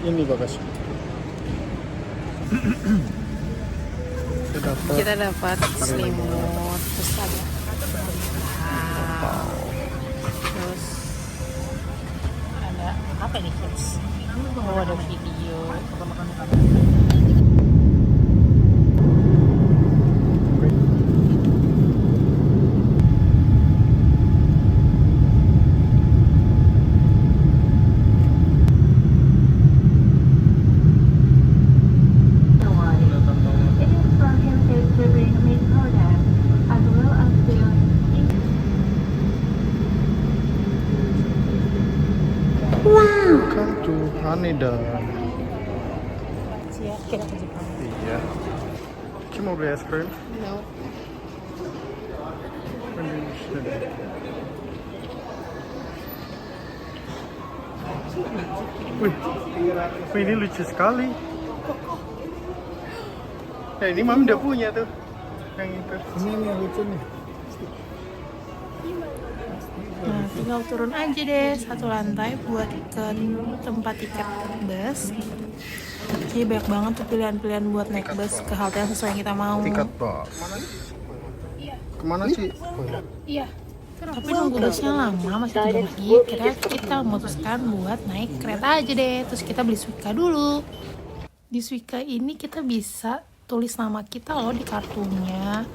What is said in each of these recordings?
Ini bagasi. Kita dapat selimut, terus ada terus ada apa nih kids? Oh, ada video. Welcome to Haneda. Kayak ke Jepang. Iya. Cuma mau beli es krim? No. Wih, ini lucu sekali. Ya ini mami udah punya tuh. Yang itu. Ini yang lucu nih. Nah, tinggal turun aja deh satu lantai buat ke tempat tiket bus. Jadi banyak banget tuh pilihan-pilihan buat naik bus ke halte yang sesuai yang kita mau. Tiket bus. Kemana sih? Iya. Tapi nunggu busnya lama, masih 3 menit. Kira kita memutuskan buat naik kereta aja deh. Terus kita beli Suica dulu. Di Suica ini kita bisa tulis nama kita loh di kartunya.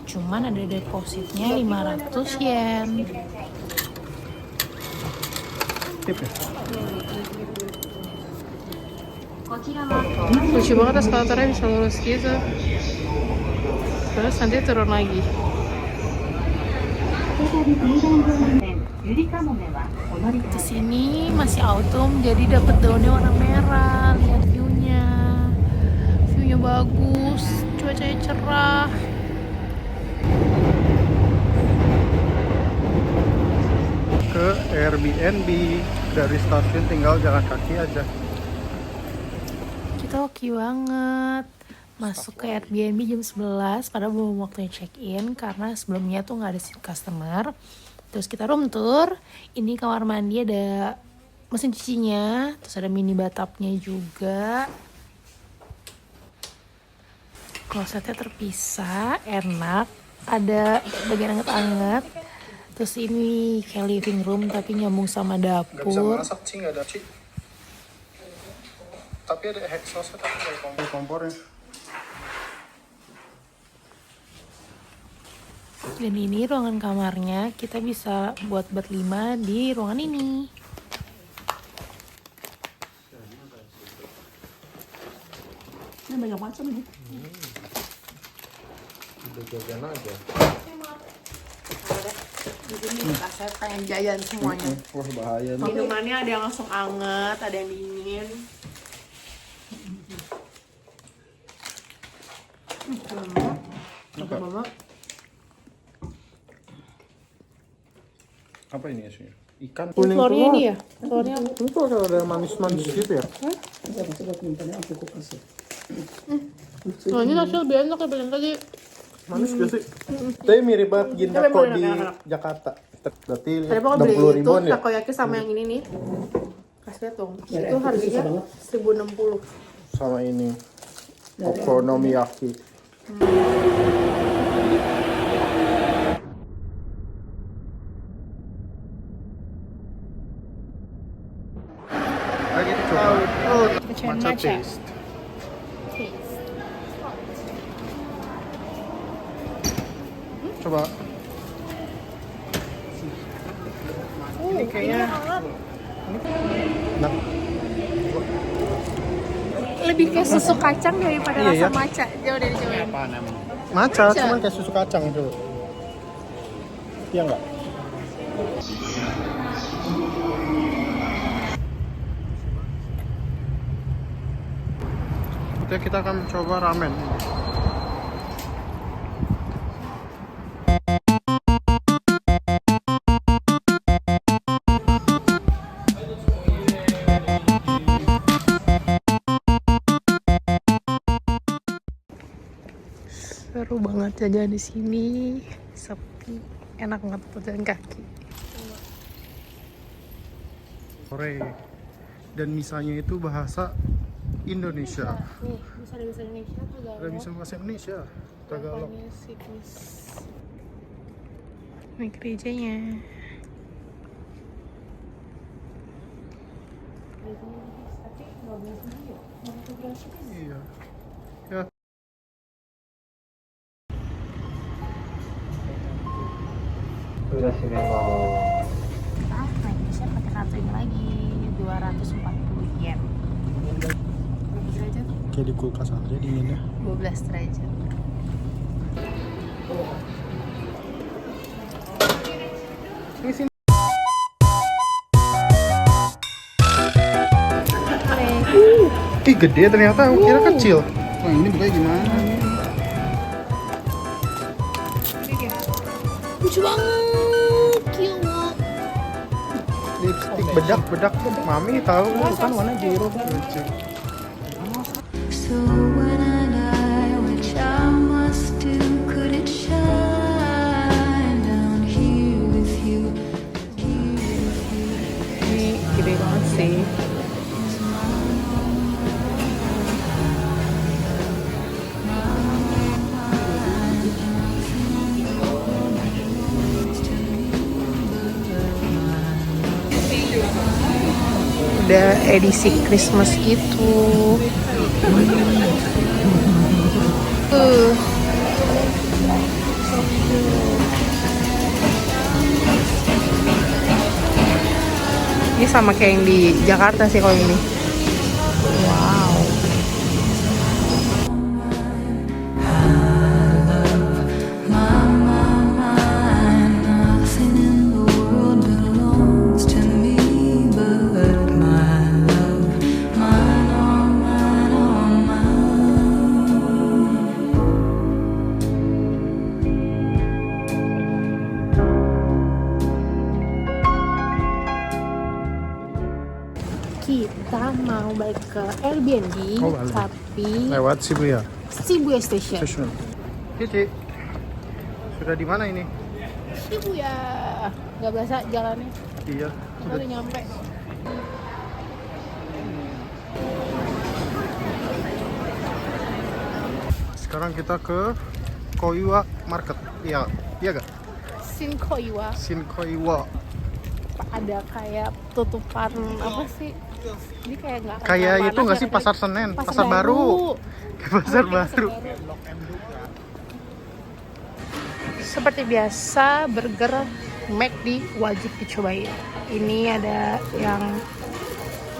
Cuman ada depositnya 500 yen. Tip ya? Lucu banget eskalatornya bisa lurus gitu. Terus nanti turun lagi. Di sini masih autumn, jadi dapet daunnya warna merah. Lihat view-nya. View-nya bagus, cuacanya cerah. Ke Airbnb, dari stasiun tinggal jalan kaki aja. Kita hoki banget. Masuk ke Airbnb jam 11, padahal belum waktunya check-in karena sebelumnya tuh nggak ada seat customer. Terus kita room tour. Ini kamar mandi ada mesin cucinya, terus ada mini bathtubnya juga. Klosetnya terpisah, enak. Ada bagian anget-anget. Terus ini kayak living room tapi nyambung sama Gak bisa dapur. masak sih, nggak ada sih. Tapi ada exhaust tapi nggak ada kompornya. Dan ini ruangan kamarnya, kita bisa buat berlima di ruangan ini. Ini banyak macam nih. Udah jajan aja. Di sini saya pengen jajan semuanya. Wah bahaya nih. Minumannya ada yang langsung anget, ada yang dingin. Mama. Apa ini isinya? Ikan Telurnya ini ya? Telurnya Ini kok ada manis-manis gitu ya? oh, ini nasi lebih enak ya yang tadi. Manis gak sih? Tapi mirip banget Gindako Tapi di enak. Jakarta. Berarti Tadi pokoknya beli 60 itu ribuan ya? takoyaki sama yang ini nih. Kasih lihat dong. Itu harganya 1.060. Sama ini okonomiyaki. Lagi dicoba Kita cobain matcha matcha. taste. Coba. Ini kayaknya nah, Lebih kayak susu kacang daripada Iya, rasa ya. matcha. Jauh dari cobain. matcha, Matcha. cuman kayak susu kacang tuh. Iya enggak? Oke, kita akan coba ramen. Seru banget jajan di sini. Sepi, enak banget buat jalan kaki. Sore. Dan misanya itu bahasa Indonesia. Nih, bisa ada bahasa Indonesia atau Tagalog? Ada bisa bahasa Indonesia. Tagalog. Apanya siklus. Ini gerejanya. Tapi 12 Mayu. Iya. Ya. Kita naik busnya pakai kartu ini lagi 240 yen. Berapa derajat? Kayak di kulkas aja dinginnya. 12 derajat. Ini sini. Ih gede ternyata, aku kira kecil. Wah ini bukanya gimana? Lucu banget, cute. Lipstick bedak. Mami tahu kan warna biru. Lucu. So when I die, which I must do, could it shine down here with you? Ini gede banget sih. Udah edisi Christmas gitu. Ini sama kayak yang di Jakarta sih kalau ini. Wow. Nothing in the world belongs to me but my love, mine, oh mine, oh mine. Kita mau balik ke Airbnb, Oh, balik. tapi Lewat Shibuya Shibuya Station. Station. Cici, sudah di mana ini? Shibuya. Gak berasa jalannya. Iya. Kita udah nyampe. Sekarang kita ke Koiwa Market. Iya, iya gak? Shinkoiwa. Shinkoiwa. Ada kayak tutupan apa sih? Ini kayak nggak Kayak panas itu nggak sih ya, pasar Senen, pasar baru. Pasar baru. Seperti biasa, burger McD wajib dicobain. Ini ada yang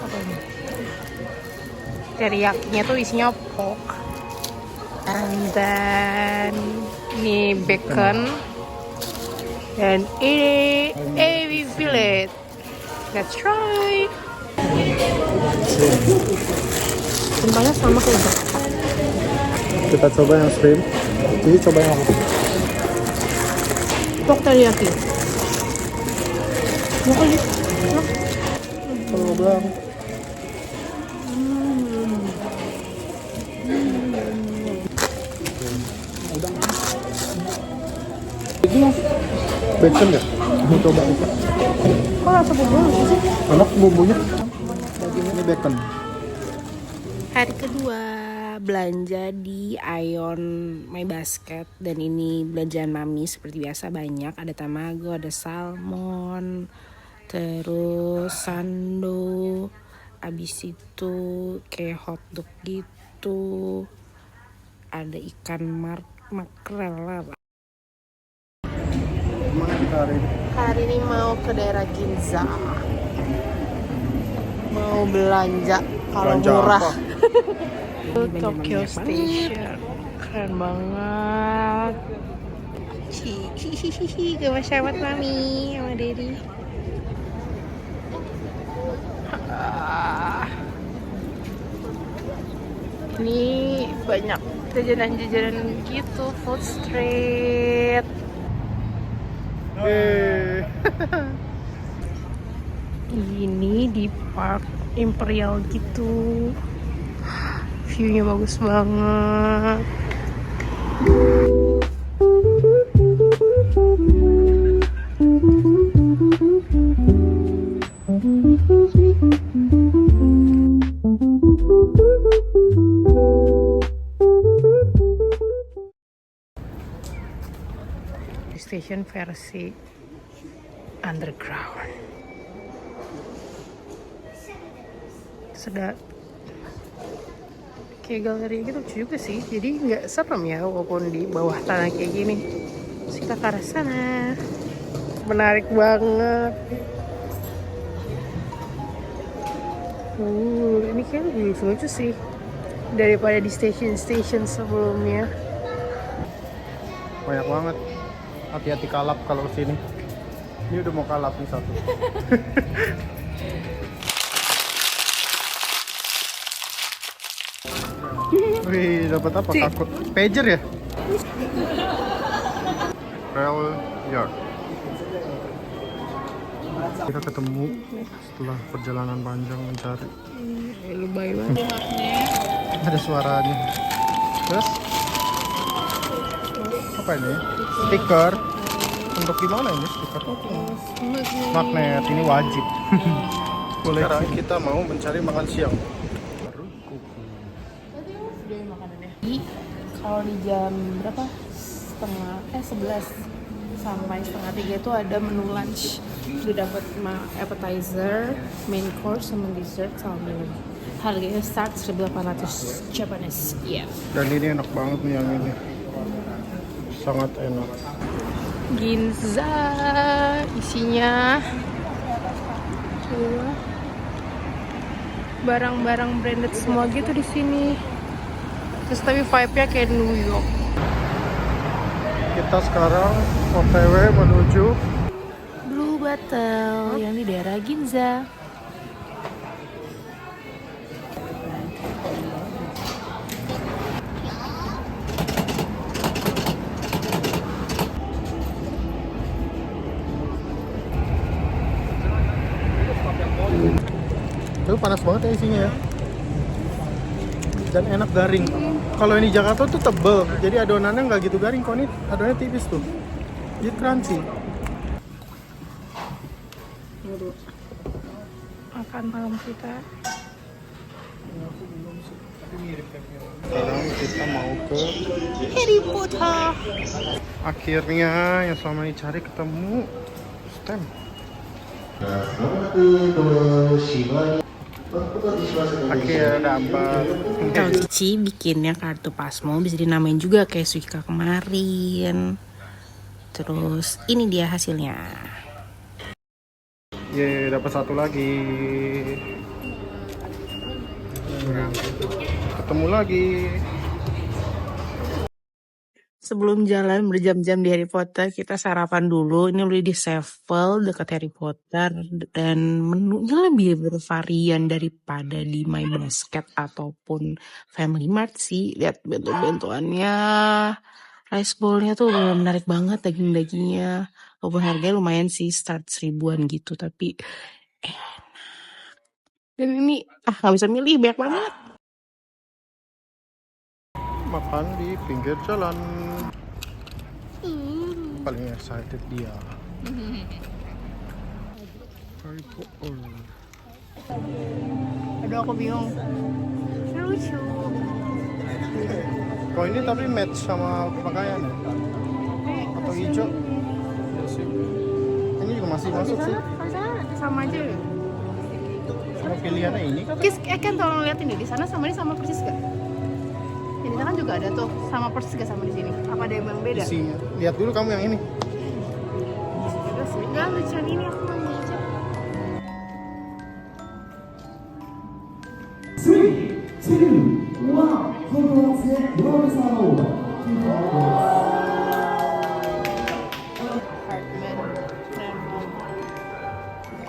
apa ini? Teriyakinya tuh isinya pork, and then ini bacon, dan ini ebi fillet. Let's try. Semuanya sama kayak gitu. Kita coba yang shrimp. Jadi coba yang apa? Pork teriyaki. Mau kali? Kalau bilang bacon ya? Mau coba itu. Kok rasa bumbu sih? Enak bumbunya. Ini bacon. Hari kedua belanja di Aeon My Basket, dan ini belanjaan mami seperti biasa banyak. Ada tamago, ada salmon, terus sando, abis itu kayak hotdog gitu, ada ikan makrel. Kemana kita hari ini? Hari ini mau ke daerah Ginza, mau belanja kalau Belanja murah. apa? Tokyo Station, keren banget. Hihihi, gemes banget mami sama Dedi. Ini banyak jajanan-jajanan gitu, food street. Ini di Park Imperial gitu. View-nya bagus banget. station versi underground. Sedap. Kayak galeri gitu lucu juga sih. Jadi nggak serem ya walaupun di bawah tanah kayak gini. Terus kita ke arah sana. Menarik banget. Ini kayak lebih lucu sih daripada di station-station sebelumnya. Banyak banget. Hati-hati kalap kalau kesini. Ini udah mau kalap nih satu. Wih, dapat apa? Takut pager ya? Rail yard. Kita ketemu setelah perjalanan panjang mencari. Lebay banget. Ada suaranya. Terus apa ini? Stiker. Untuk gimana ini stiker? Magnet. Ini wajib. Boleh. Sekarang kita mau mencari makan siang. Kalau di jam berapa? 11 sampai setengah 3 itu ada menu lunch. Udah dapat appetizer, main course, sama dessert sama minum. Harganya start 1.800 Japanese yen. Dan ini enak banget nih yang ini. Sangat enak. Ginza isinya barang-barang branded semua gitu di sini. Terus tapi vibe-nya kayak New York. Kita sekarang OTW menuju Blue Bottle yang di daerah Ginza. Itu panas banget ya isinya ya. Dan enak garing. Kalau ini Jakarta tuh tebel, jadi adonannya nggak gitu garing. Kok ini adonannya tipis tuh, jadi crunchy. Makan malam kita. Sekarang kita mau ke Harry Potter. akhirnya yang selama ini cari ketemu stem. Akhirnya dapat. Kalau Cici bikinnya kartu Pasmo bisa dinamain juga kayak Suika kemarin. Terus ini dia hasilnya. Ye, dapat satu lagi. Ketemu lagi. Sebelum jalan berjam-jam di Harry Potter, kita sarapan dulu. Ini beli di Sevel dekat Harry Potter. Dan menunya lebih bervarian daripada di My Basket ataupun Family Mart sih. Lihat bentuk-bentukannya. Rice bowl-nya tuh menarik banget daging-dagingnya. Walaupun harganya lumayan sih, start 1000-an gitu. Tapi enak. Dan ini, gak bisa milih, banyak banget. Makan di pinggir jalan. Paling excited dia. Harry Potter. Aduh, aku bingung. Lucu. Kalau ini tapi match sama pakaian ya? Atau hijau? Ya sih. Ini juga masih masuk sih. Sama aja ya. Sama pilihannya ini kan? Kan tolong liatin deh, di sana sama ini sama persis gak? Ini kan juga ada tuh, sama persis gak sama di sini? Apa ada yang beda? Isinya. Lihat dulu kamu yang ini. Enggak, lucu ini aku mau baca.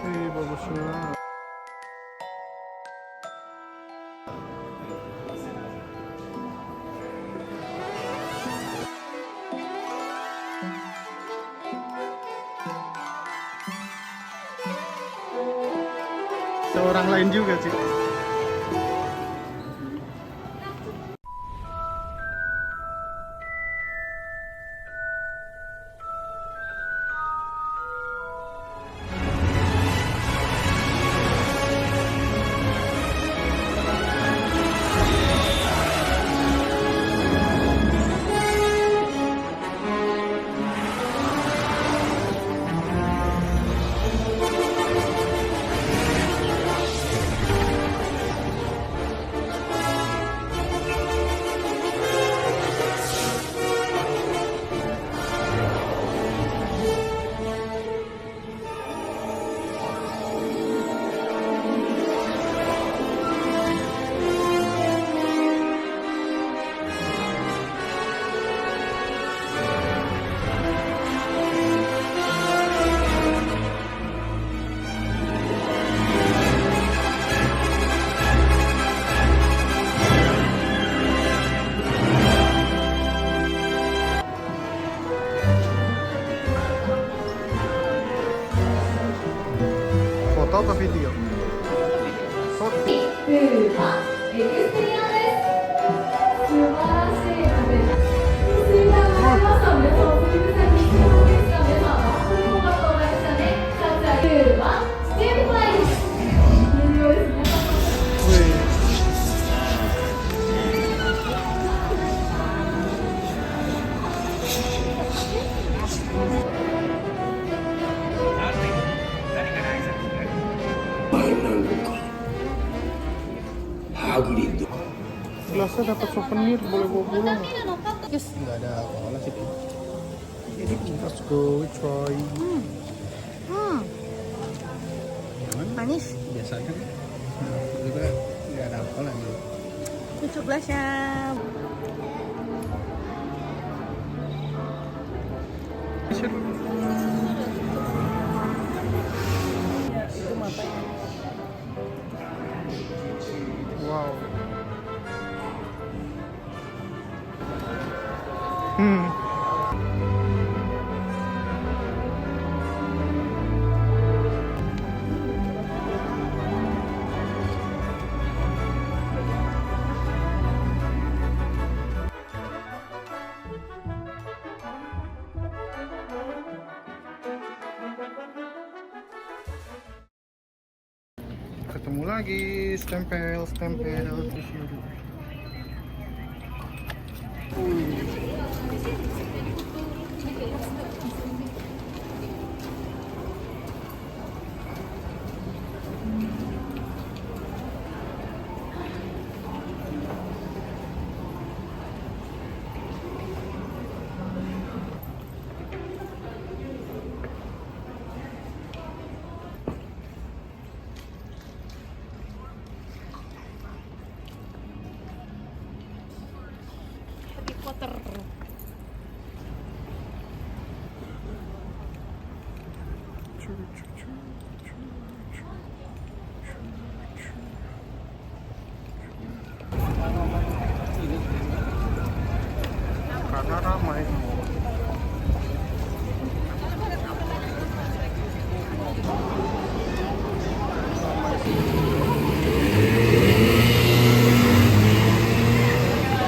Wih, bagusnya. Ada orang lain juga sih. apa video? Foto. エクステリアです素晴らしいので水が上ましたねそう指先どうですか皆さんこれもまとまりましたねさあじゃあはステージフライ有料ですね Wih. Gelasnya dapat souvenir, boleh bawa pulang. Yes. Nggak ada apa-apa sih. Ini let's go, we try. Gimana? Manis. Biasa aja kan? Juga nggak ada apa lagi. Cucuk gelasnya. Wow. Ketemu lagi, stempel. Harry Potter. Karena ramai.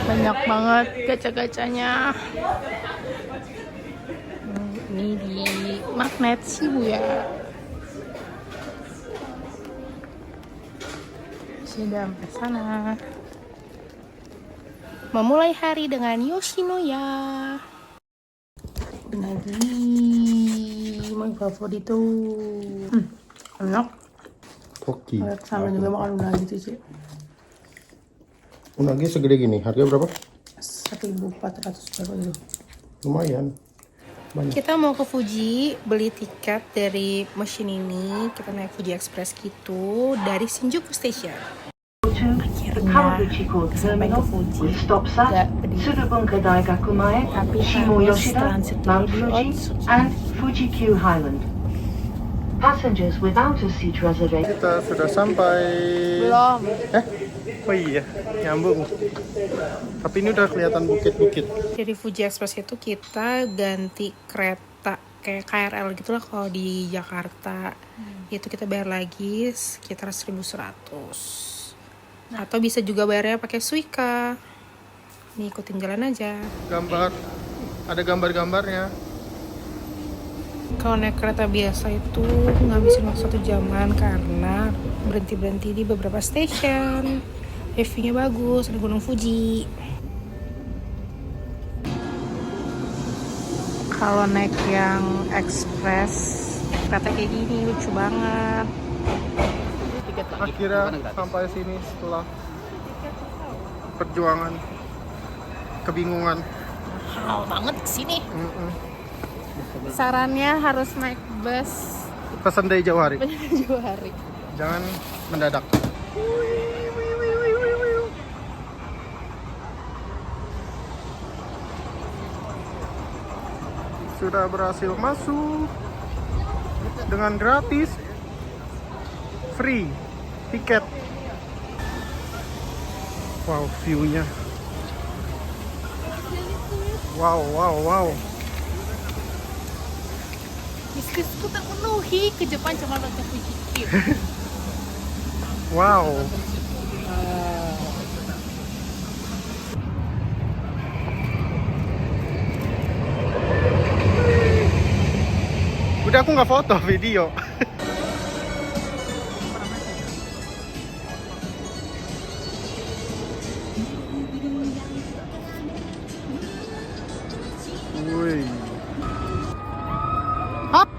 Banyak banget gacha-gacanya. Ini di Magnet Shibuya. Sudah sampai sana. Memulai hari dengan Yoshinoya. Unagi, my favorit itu. Enak. Toki. Sama juga makan unagi itu sih. Unagi segede gini, harga berapa? 1.400 berapa itu? Lumayan. Banyak. Kita mau ke Fuji, beli tiket dari mesin ini. Kita naik Fuji Express gitu dari Shinjuku Station. Kawaguchi Port Sampai ke Terminal Fuji. with stops Nggak at berdiri. Surabunka Daigaku Mae, Tapi Shimo harus Yoshida, transit Mount dulu di Fuji, Otsuki. and Fuji Q Highland. Passengers without a seat reservation. Kita sudah sampai. Belum. Oh iya, nyambung. Tapi ini udah kelihatan bukit-bukit. Dari Fuji Express itu kita ganti kereta kayak KRL gitu lah kalau di Jakarta. Itu kita bayar lagi sekitar 1.100. Atau bisa juga bayarnya pakai Suica. Nih ikutin jalan aja. Gambar, ada gambar-gambarnya. Kalau naik kereta biasa itu ngabisin waktu 1 jaman karena berhenti-berhenti di beberapa stasiun. View-nya bagus, ada Gunung Fuji. Kalau naik yang ekspres, kereta kayak gini lucu banget. Akhirnya sampai sini setelah perjuangan, kebingungan. Mahal banget kesini. Sarannya harus naik bus Pesan dari jauh hari, jauh hari. jangan mendadak. Sudah berhasil masuk dengan gratis, free tiket. Wow, view-nya. Wow. Biskuitku terpenuhi ke Jepang cuma untuk Fuji. view. Wow. Udah aku nggak foto video. Wih. Hap.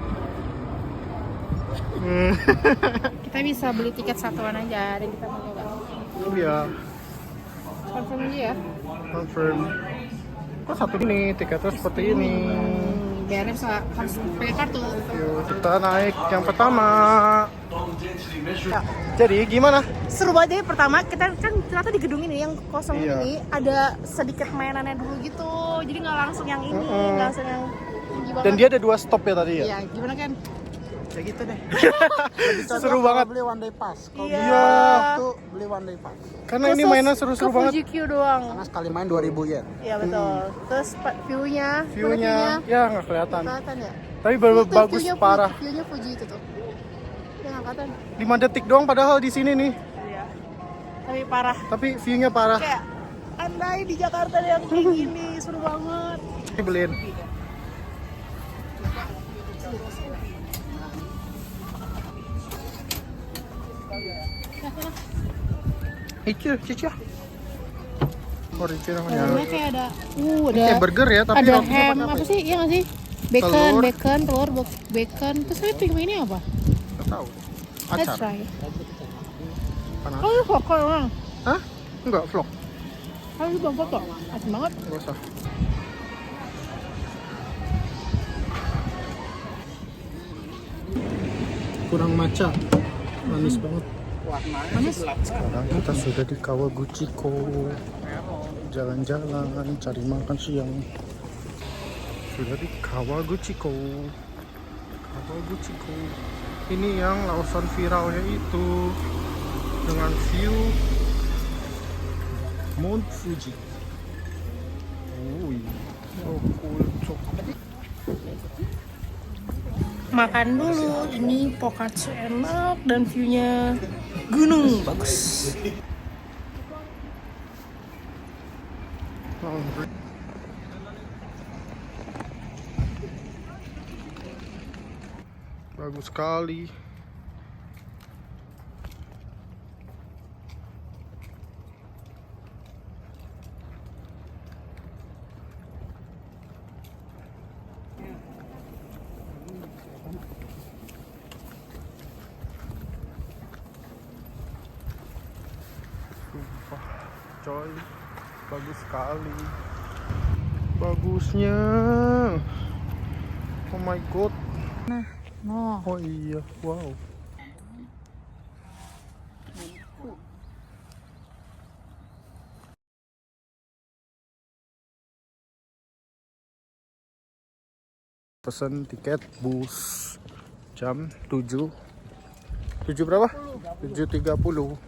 Kita bisa beli tiket satuan aja dan kita mau coba. Iya. Confirm aja ya. Confirm. Kok satu ini tiketnya seperti ini. Biarnya bisa harus pakai kartu. Yuk, kita naik yang pertama. Jadi gimana? Seru banget. Jadi pertama kita kan ternyata di gedung ini yang kosong Iya. ini ada sedikit mainannya dulu gitu. Jadi nggak langsung yang ini, nggak langsung yang tinggi banget. Dan dia ada 2 stop ya tadi ya? Iya, gimana kan? Ya gitu deh. Seru banget. Beli one day pass. Kalau Iya. beli waktu beli one day pass. Karena ini mainan seru-seru ke banget. Fuji Q doang. Karena sekali main 2000 yen. Iya betul. Terus view-nya, mana View-nya ya nggak kelihatan. kelihatan ya. Tapi Itu bagus view-nya parah. View-nya Fuji itu tuh. Ya nggak kelihatan. 5 detik doang padahal di sini nih. Iya. Tapi parah. Tapi view-nya parah. Kayak andai di Jakarta ada yang kayak gini, seru banget. Ini beliin. Itu, cica. Originalnya. Dalamnya kayak ada, ada Kayak burger ya, tapi ada rotinya ham, pakai apa apa ya? sih? Iya nggak sih? Bacon, Telur. telur, bacon. Terus saya pilih ini apa? Nggak tahu. Let's Acar. try. Panas. Oh, ini vlog orang. Hah? Enggak, vlog. Oh, ini belum foto. Asik banget. Nggak usah. Kurang matcha. Manis banget. Sekarang kita sudah di Kawaguchiko. Jalan-jalan, cari makan siang. Sudah di Kawaguchiko. Kawaguchiko. Ini yang lausan viralnya itu. Dengan view Mount Fuji. Wih, so cool, so cool. Makan dulu. Ini pokatsu enak dan view-nya gunung bagus. Bagus sekali. Sumpah, coy, bagus sekali. Bagusnya. Oh my god. No. Oh iya, wow. Pesan tiket bus jam 7. 7 berapa? 7.30.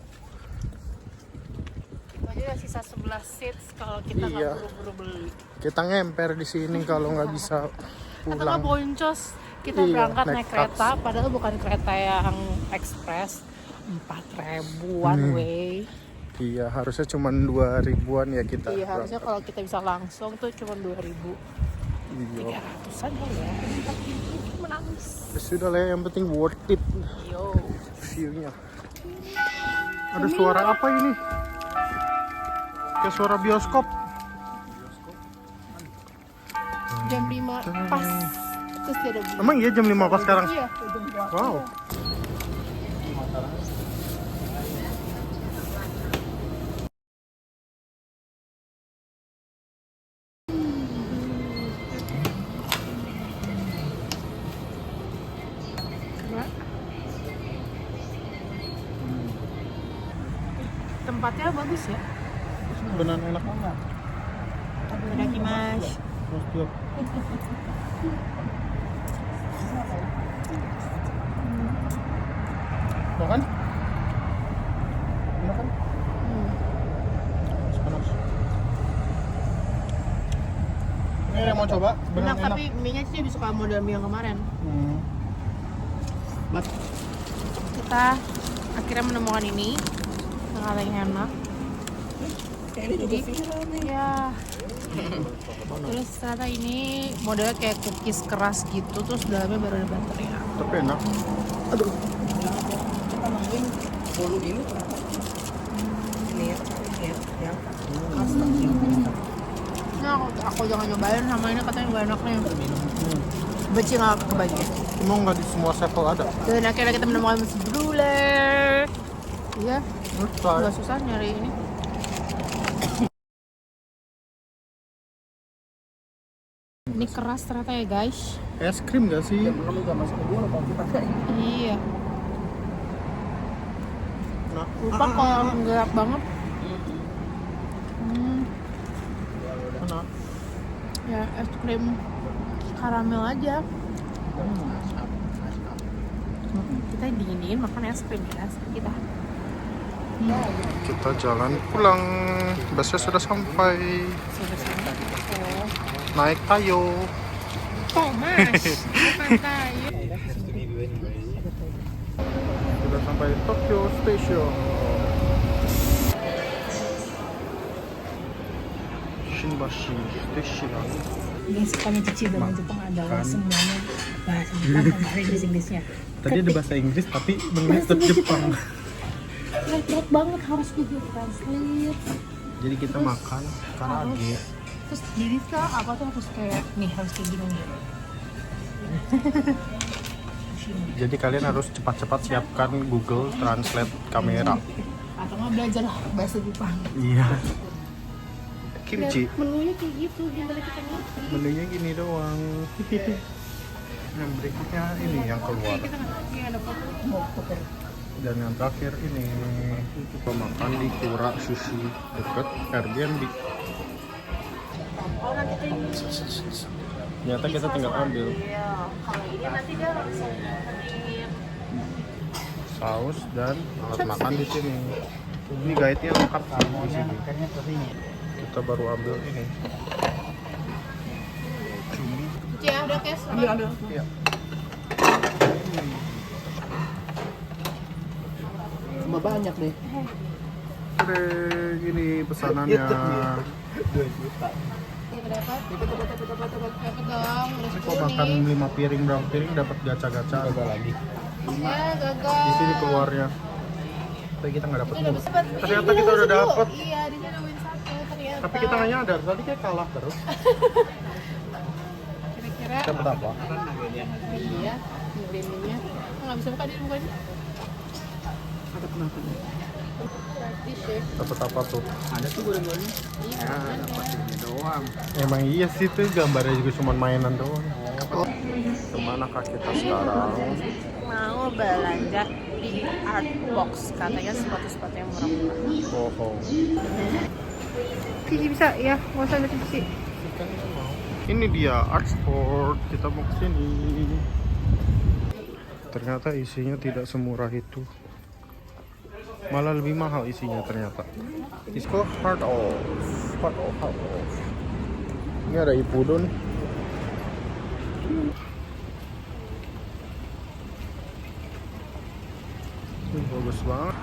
Jadi ada sisa 11 seats kalau kita nggak Iya. buru-buru beli. Kita ngemper di sini kalau nggak bisa Atau nggak pulang. boncos. Kita Iya, berangkat naik naik kereta, padahal bukan kereta yang ekspres. 4.000 one way. Iya, harusnya cuma 2.000-an ya kita. Iya, harusnya kalau kita bisa langsung tuh cuma 2.000. Iya. 300-an kali ya. Tapi menangis. Ya sudah lah, yang penting worth it Yo. view-nya. Ada suara apa ini? Kayak suara bioskop. Jam 5 pas. Terus dia ada bunyi. Emang iya jam 5 pas sekarang? Iya. Wow. Tempatnya bagus ya. Benar enak banget. Mas. Terus dia makan? Enak kan? Panas. Ini ada yang mau coba? Benar Enak, enak. tapi mie-nya sih lebih suka model mie yang kemarin. Hmm. kita akhirnya menemukan ini yang paling enak. Jadi ya. Terus ternyata ini modelnya kayak cookies keras gitu, terus dalamnya baru ada baterai. Tapi enak. Aduh. Kita nungguin bolu ini. Ini ya. Yang Nah, aku jangan nyobain sama ini, katanya gak enak nih. Benci nggak kebagian. Emang nggak di semua sevel ada? Dan akhirnya kita menemukan brulee. Iya, Susah. nggak susah nyari ini. Ini keras ternyata ya guys. Es krim nggak sih? belum juga masuk ke bolu kalau kita kayak Iya. Nah, Lupa kalau gelap banget. enak. Ya es krim karamel aja. Kita dingin-dingin makan es krim ya kita. Kita jalan pulang. Busnya sudah sampai. Naik tayo. Thomas, bukan kayu. Sudah sampai Tokyo Station. Shinbashi Station. Guys, kami cici dalam Jepang adalah semuanya bahasa Jepang sama ada Inggris-Inggrisnya. Tadi ada bahasa Inggris tapi mengingat Jepang. Berat banget harus Google Translate. Jadi kita makan karage. Terus jadi tuh apa tuh harus kayak nih harus kayak gini nih. Jadi kalian harus cepat-cepat siapkan Google Translate kamera. Atau nggak belajar bahasa Jepang. Iya. Kimchi. Menunya kayak gitu gimana kita ngerti. Menunya gini doang. Yang berikutnya ini yang keluar. Kita nggak ngerti ada foto. Dan yang terakhir ini kita makan di Kura Sushi dekat Airbnb. Oh nanti kayak gini. Ternyata kita tinggal ambil Kalau ini nanti dia langsung ngerin. saus dan alat makan di sini. Ini guide-nya lengkap di sini. Kita baru ambil ini. Cumi. Ya udah kes. Iya. cuma banyak deh. Oke, gini pesanannya. 2 juta. Dapat dong. Udah Kok makan 5 piring berapa piring dapat gacha-gacha lagi. Ya gagal. Di sini keluarnya. Tapi kita nggak dapat. Kita dapat sempat. Ternyata kita udah dapet. Iya, dia udah win 1 ternyata. Tapi kita nggak nyadar tadi kayak kalah terus. Kira-kira Dapat apa? iya, ngirimnya. Nggak bisa buka dia bukanya. Ada kenapa nih? Praktis ya. Dapat apa tuh? Ada tuh goreng-gorengnya. Iya. Dapat ini doang. Emang iya sih tuh gambarnya juga cuma mainan doang. Kemanakah kita sekarang? Mau belanja di Artbox, katanya sepatu-sepatu yang murah-murah. Oh. Cici bisa ya, nggak usah lihat Cici. Ini dia Art Sport. Kita mau ke sini. Ternyata isinya tidak semurah itu. Malah lebih mahal isinya ternyata. Disco Heart Off. Ini ada Ipudon. Bagus banget.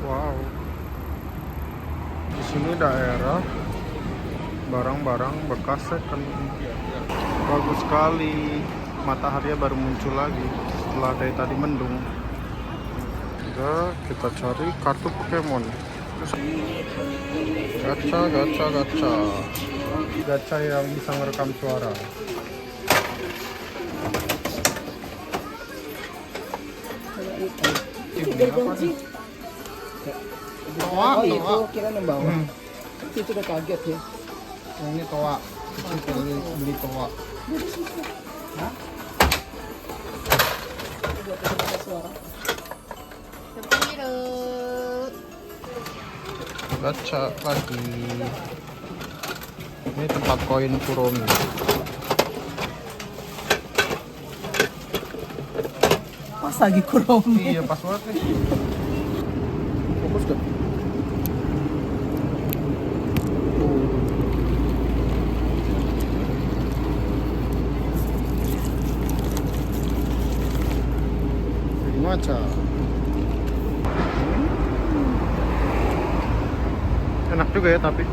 Wow. Di sini daerah barang-barang bekas second. Bagus sekali. Matahari baru muncul lagi setelah dari tadi mendung. Kita cari kartu Pokemon. Terus gacha yang bisa merekam suara. Ini apa sih? Toa. Kira yang bawah. Itu udah kaget ya. Yang ini toa. Kita beli toa. Gacha lagi. Ini tempat koin Kuromi. Pas lagi Kuromi. Iya pas banget nih. Fokus gak? matcha. Enak juga ya tapi.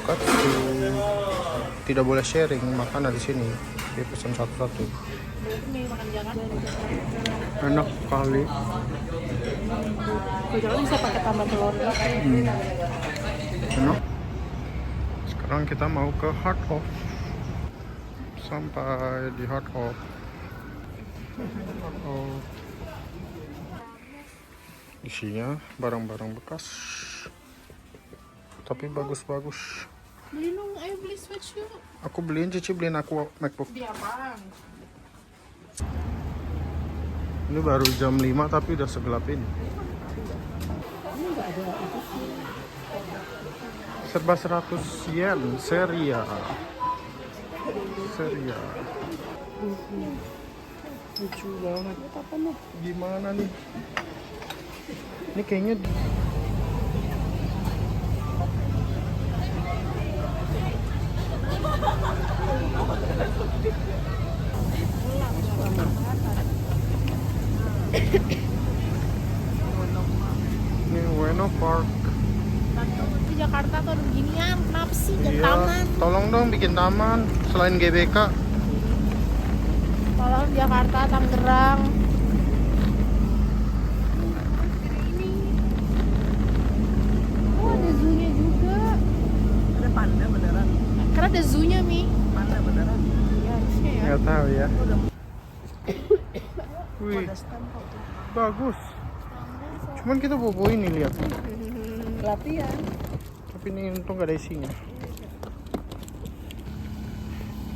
Katsu. Tidak boleh sharing makanan di sini. Dia pesan satu-satu. Enak sekali. Jangan bisa pakai tambah telur. Enak. Sekarang kita mau ke Heart of. Sampai di Heart of. Isinya barang-barang bekas. Tapi bagus-bagus. Beli dong, ayo beli sweatshirt. Aku beliin, Cici beliin aku MacBook. Di apaan? Ini baru jam 5 tapi udah segelap ini. Serba 100 yen, Seria. Lucu banget. Gimana nih? Ini kayaknya ini Ueno Park. Di Jakarta tuh ada beginian, kenapa sih? Jangan Iya, taman. tolong dong bikin taman selain GBK. Tolong Jakarta, Tangerang. Oh, ada zoo-nya juga. Ada panda beneran. Karena ada zoo-nya, Mi. Panda beneran. Iya, harusnya ya. Nggak tahu ya. Wih, bagus. Cuman kita bobo ini lihat. Latihan. Tapi ini untung gak ada isinya.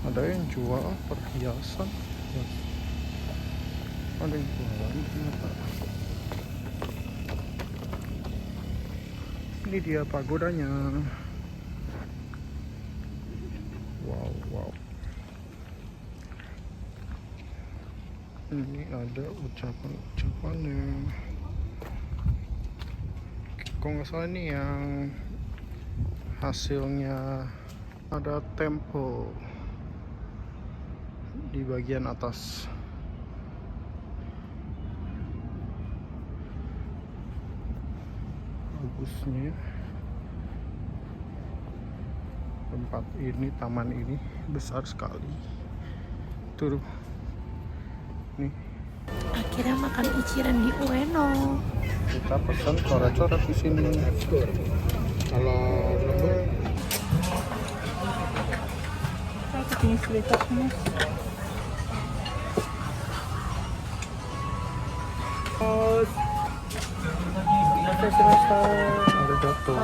Ada yang jual perhiasan. Ya. Ada yang jualan ternyata. Ini dia pagodanya. Wow. Ini ada ucapan-ucapannya. Kalau nggak salah ini yang hasilnya ada tempo di bagian atas. Bagusnya tempat ini, taman ini besar sekali. Tuh nih, Akhirnya makan Ichiran di Ueno. kita pesan coret-coret di sini. Kalau lembut Ini slitasnya. ada jatuh.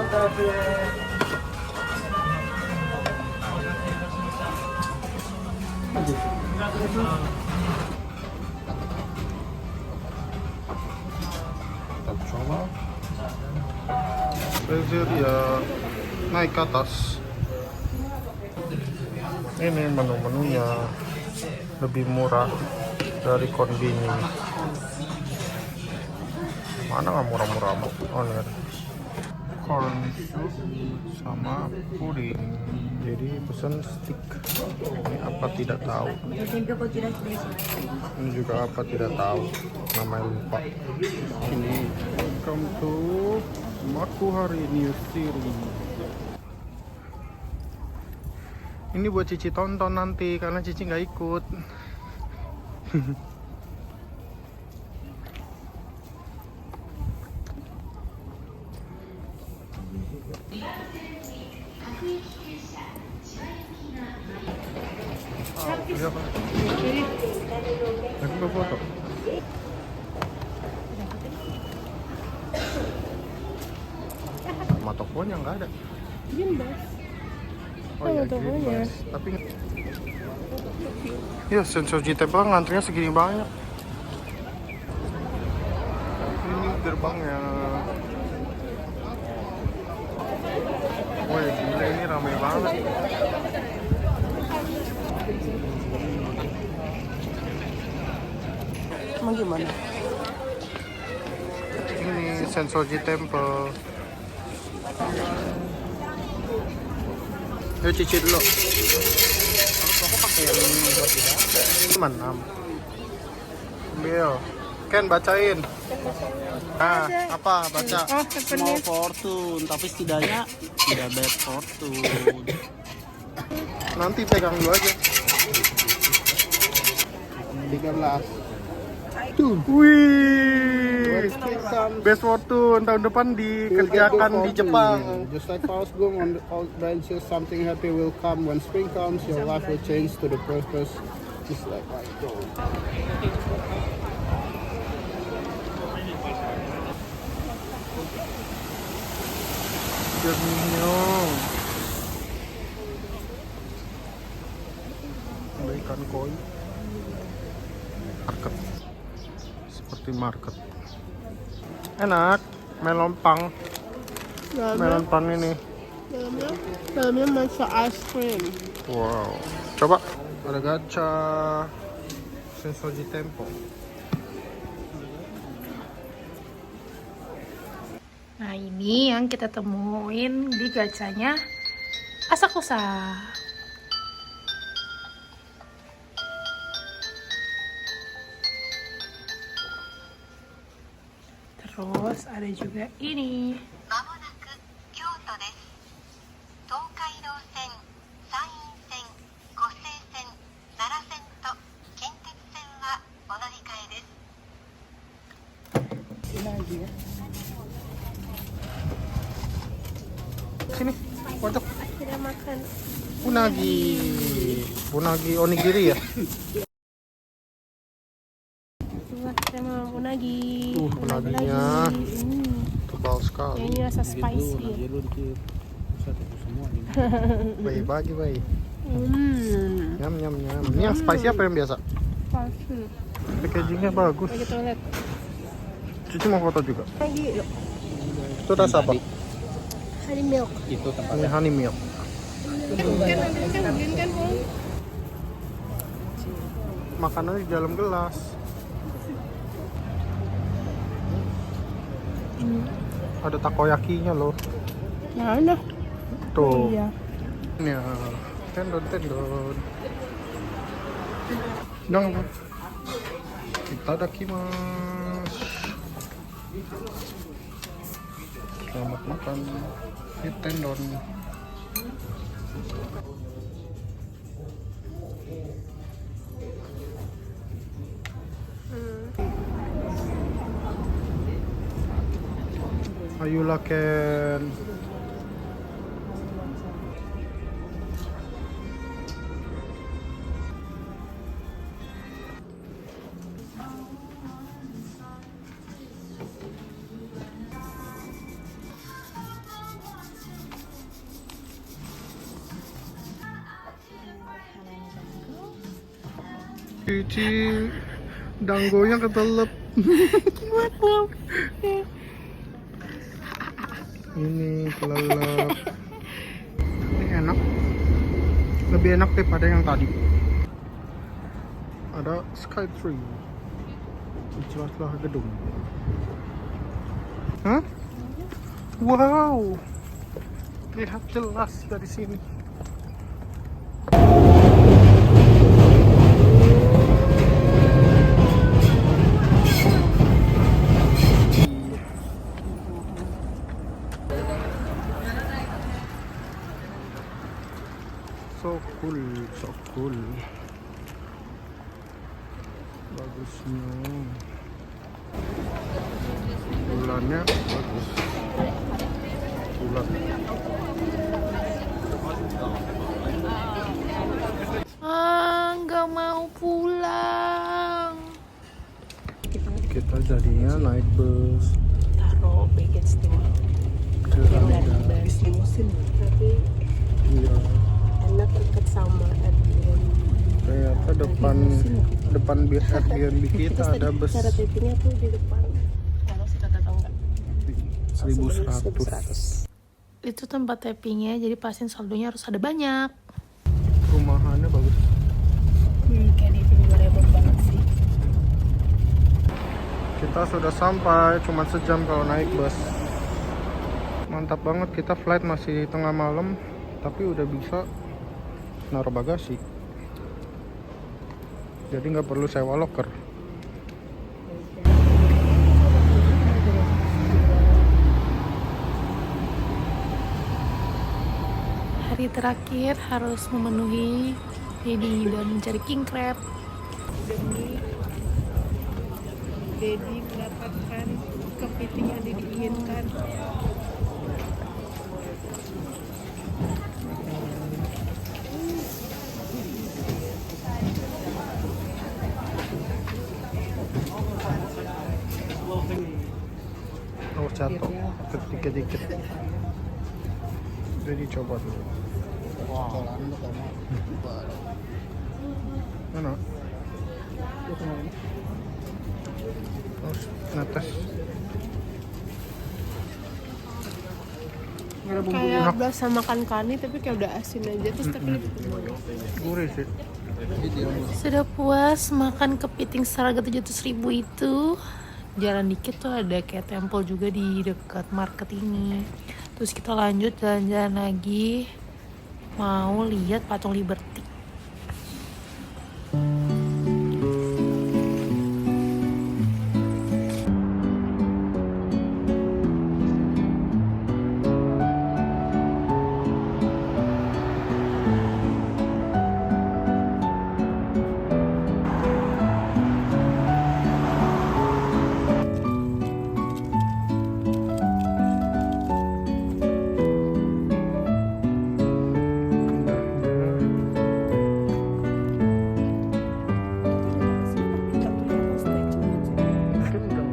Kita coba. Laser ya naik ke atas. Ini menu-menunya lebih murah dari konbini. Mana nggak murah-murah amat? Oh ini ada corn soup sama puding. Jadi pesan stick. Ini apa tidak tahu. Ini juga apa tidak tahu. Namanya lupa. Ini welcome to Makuhari New Series. Ini buat Cici tonton nanti karena Cici nggak ikut. Iya, Pak. Aku mau foto. Sama tokonya nggak ada. Oh iya, Gimbas. Tapi ya Sensoji Temple ngantrinya segini banyak. Ini gerbangnya. Wah, gila ini ramai banget. Emang gimana? Ini Sensoji Temple. Yuk Cici dulu. Aku pakai Menam. Ambil. Ken bacain. Nah, apa? Baca. Small fortune, tapi setidaknya tidak bad fortune. Nanti pegang dulu aja. 13. Wih. Best fortune tahun depan dikerjakan di Jepang. Just like Paul's bloom on the old branches, something happy will come. When spring comes, your life will change to the purpose. Just like white gold. Jernihnya. Ada ikan koi. Market. Seperti market. Enak. Melon pang. Melon pang ini. Dalamnya macam ice cream. Wow. Coba. Ada gacha. Sensoji Tempo. Nah, ini yang kita temuin di gacanya Asakusa. Terus ada juga ini. まもなく京都です。東海道線、山陰線、湖西線、奈良線と近鉄線はお乗り換えです。 Sini. Pojok. Unagi. Unagi onigiri ya? Unagi. Unaginya tebal sekali. Ini rasa spicy. Baik bagi baik. Nyam nyam nyam. Ini yang spicy apa yang biasa? Packagingnya bagus. Cuci mau foto juga. Itu rasa apa? Honey milk. Itu tempat Ini honey milk. Makanannya di dalam gelas. Ada takoyakinya loh. Mana? Tuh. Iya. Ya, tendon tendon. Dong. Itadakimasu. Selamat makan. Ini tendon. Ayolah Ken. Cici, danggonya ketelep. Ini kelelep. Ini enak. Lebih enak daripada yang tadi. Ada Skytree. Jelaslah gedung. Hah? Wow. Lihat jelas dari sini. So cool. Bagusnya. Bulannya bagus. Bulan. Nggak mau pulang. Kita jadinya naik bus. Taruh baggage doang. Keranda. Habis limusin. Tapi Iya. enak deket sama Airbnb. Ternyata depan Airbnb kita ada bus Cara tapingnya tuh di depan. Kalau suka datang nggak? 1100. Itu tempat tappingnya, jadi pasien saldonya harus ada banyak. Rumahannya bagus. Kayak di film Doraemon banget sih. Kita sudah sampai, cuma sejam kalau naik bus. Mantap banget, kita flight masih tengah malam, tapi udah bisa naruh bagasi. Jadi nggak perlu sewa locker. Hari terakhir harus memenuhi Dedi dan mencari king crab demi Dedi mendapatkan kepiting yang diinginkan. Oh jatuh, dikit-dikit. Jadi coba dulu. Mana? Terus netes. Kayak berasa makan kani tapi kayak udah asin aja terus tapi Gurih sih. Sudah puas makan kepiting seharga 700.000 itu, jalan dikit tuh ada kayak temple juga di dekat market ini. Terus kita lanjut jalan-jalan lagi, mau lihat patung Liberty.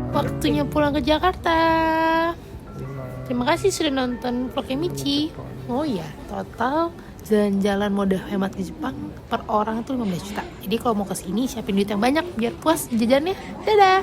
Waktunya pulang ke Jakarta. Terima kasih sudah nonton vlognya Michi. Oh ya, total jalan-jalan mode hemat di Jepang per orang tuh 15 juta. Jadi kalau mau kesini siapin duit yang banyak biar puas jajannya. Dadah.